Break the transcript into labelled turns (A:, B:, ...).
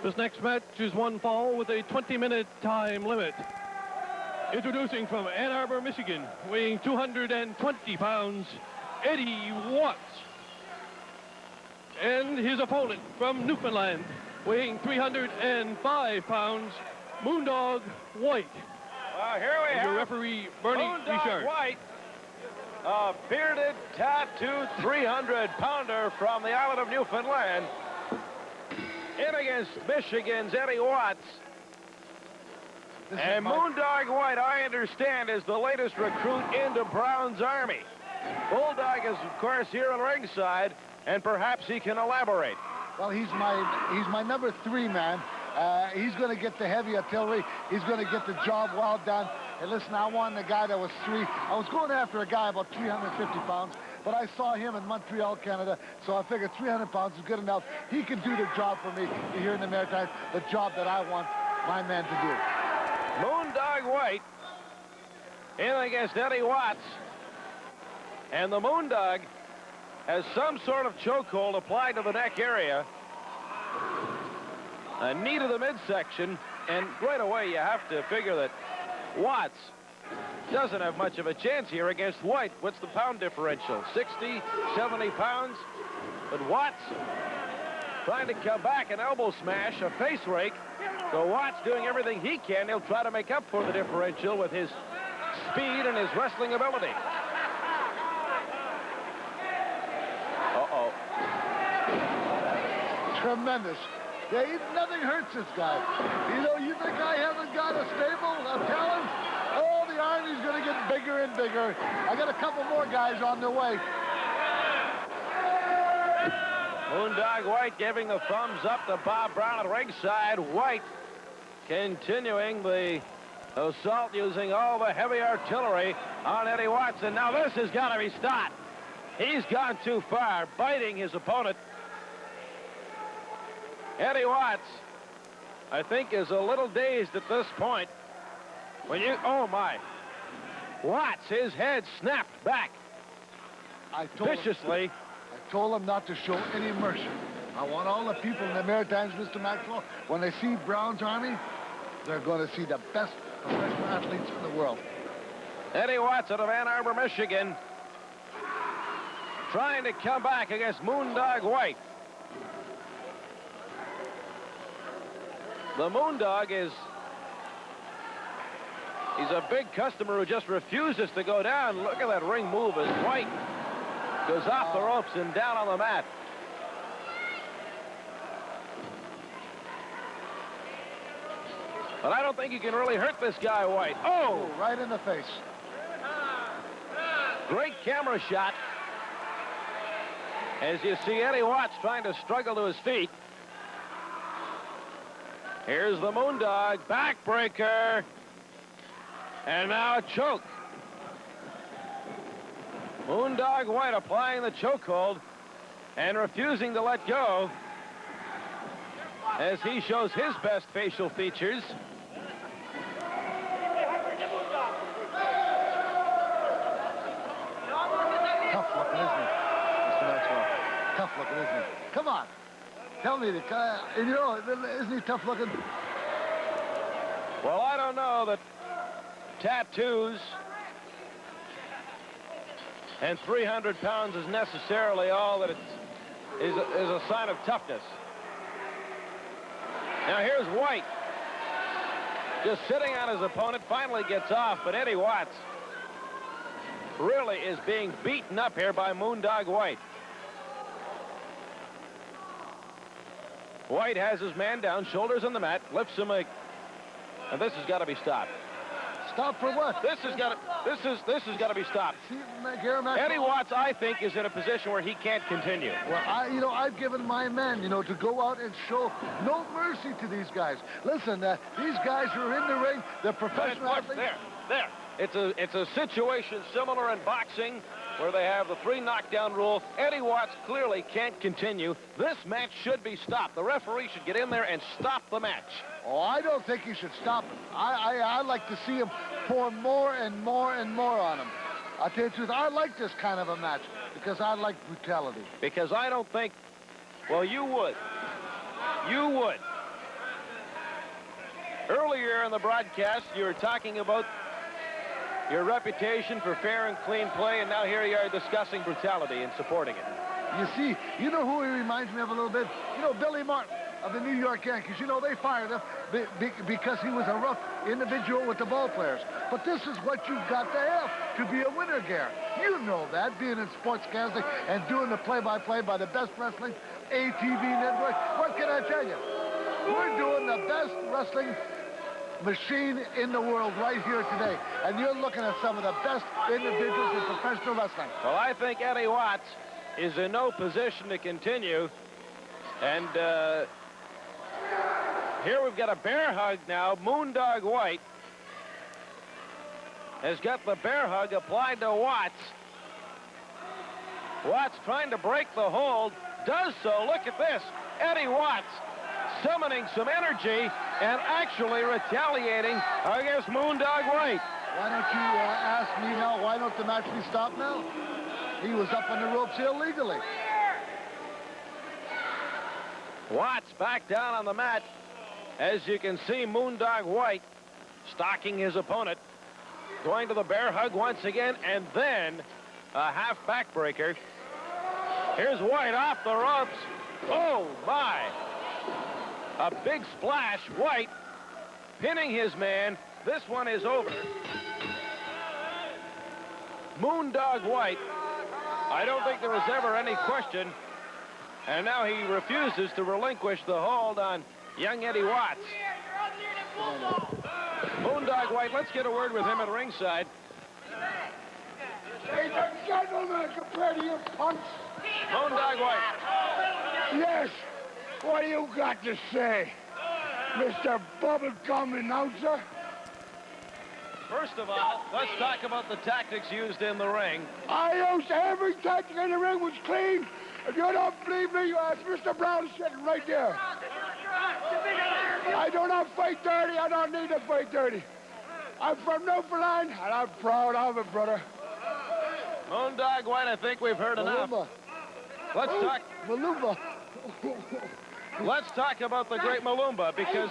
A: This next match is one fall with a 20-minute time limit. Introducing from Ann Arbor, Michigan, weighing 220 pounds, Eddie Watts. And his opponent from Newfoundland, weighing 305 pounds, Moondog White.
B: Well, here we have
A: your referee, Bernie
B: Moondog
A: Richard.
B: White, a bearded, tattooed 300-pounder from the island of Newfoundland, in against Michigan's Eddie Watts. And Moondog White, I understand, is the latest recruit into Brown's Army. Bulldog is, of course, here on ringside, and perhaps he can elaborate.
C: Well, he's my number 3 man. He's going to get the heavy artillery. He's going to get the job well done. And listen, I wanted a guy that was 3. I was going after a guy about 350 pounds, but I saw him in Montreal, Canada, so I figured 300 pounds is good enough. He can do the job for me here in the Maritimes, the job that I want my man to do.
B: Moondog White in against Eddie Watts. And the Moondog has some sort of chokehold applied to the neck area. A knee to the midsection, and right away you have to figure that Watts doesn't have much of a chance here against White. What's the pound differential? 60, 70 pounds? But Watts trying to come back, an elbow smash, a face rake. So Watts doing everything he can. He'll try to make up for the differential with his speed and his wrestling ability. Uh-oh.
C: Tremendous. Nothing hurts this guy. You know, you think I haven't got a stable of talent? Oh, the Army's going to get bigger and bigger. I got a couple more guys on their way.
B: Moondog White giving the thumbs up to Bob Brown at ringside. White continuing the assault using all the heavy artillery on Eddie Watts. And now this has got to be stopped. He's gone too far, biting his opponent. Eddie Watts, I think, is a little dazed at this point. Oh my. Watts, his head snapped back viciously.
C: I told him not to show any mercy. I want all the people in the Maritimes, Mr. Maxwell, when they see Brown's Army, they're going to see the best professional athletes in the world.
B: Eddie Watts out of Ann Arbor, Michigan, trying to come back against Moondog White. The Moondog he's a big customer who just refuses to go down. Look at that ring move as White goes off the ropes and down on the mat. But I don't think you can really hurt this guy, White. Oh!
C: Right in the face.
B: Great camera shot. As you see Eddie Watts trying to struggle to his feet. Here's the Moondog, backbreaker. And now a choke. Moondog White applying the chokehold and refusing to let go as he shows his best facial features.
C: Tough looking, isn't he, Mr. Maxwell? Tough looking, isn't he? Come on. Tell me, you know, isn't he tough looking?
B: Well, I don't know that tattoos and 300 pounds is necessarily all that is a sign of toughness. Now here's White, just sitting on his opponent, finally gets off, but Eddie Watts really is being beaten up here by Moondog White. White has his man down, shoulders on the mat, lifts him, and this has got to be stopped.
C: Stop for what?
B: This has got to be stopped.
C: See,
B: Eddie Watts, I think, is in a position where he can't continue.
C: Well, I've given my men, to go out and show no mercy to these guys. Listen, these guys are in the ring. They're professional athletes.
B: There. It's a situation similar in boxing where they have the 3 knockdown rule. Eddie Watts clearly can't continue. This match should be stopped. The referee should get in there and stop the match.
C: Oh, I don't think he should stop it. I like to see him pour more and more and more on him. I'll tell you the truth, I like this kind of a match because I like brutality.
B: Because I don't think, well, you would. You would. Earlier in the broadcast, you were talking about your reputation for fair and clean play, and now here you are discussing brutality and supporting it.
C: You see, you know who he reminds me of a little bit? You know, Billy Martin of the New York Yankees. You know, they fired him because he was a rough individual with the ball players. But this is what you've got to have to be a winner, Gare. You know that, being in sportscasting and doing the play-by-play by the best wrestling ATV network. What can I tell you? We're doing the best wrestling machine in the world right here today. And you're looking at some of the best individuals in professional wrestling.
B: Well, I think Eddie Watts is in no position to continue. And here we've got a bear hug now. Moondog White has got the bear hug applied to Watts. Watts trying to break the hold. Does so. Look at this. Eddie Watts summoning some energy and actually retaliating against Moondog White.
C: Why don't you ask me now, why don't the match be stopped now? He was up on the ropes illegally.
B: Watts back down on the mat. As you can see, Moondog White stalking his opponent. Going to the bear hug once again, and then a half backbreaker. Here's White off the ropes. Oh, my. A big splash. White pinning his man. This one is over. Moondog White, I don't think there was ever any question. And now he refuses to relinquish the hold on young Eddie Watts. Moondog White, let's get a word with him at ringside.
D: Ladies and gentlemen, compared to your punks.
B: Moondog White.
D: Yes, what do you got to say, Mr. Bubblegum Announcer?
B: First of all, let's talk about the tactics used in the ring.
D: I used every tactic in the ring was clean. If you don't believe me, you ask Mr. Brown sitting right there. I do not fight dirty. I don't need to fight dirty. I'm from Newfoundland, and I'm proud of it, brother.
B: Moondog White, I think we've heard enough. Let's talk.
C: Malumba.
B: Let's talk about the great Malumba, because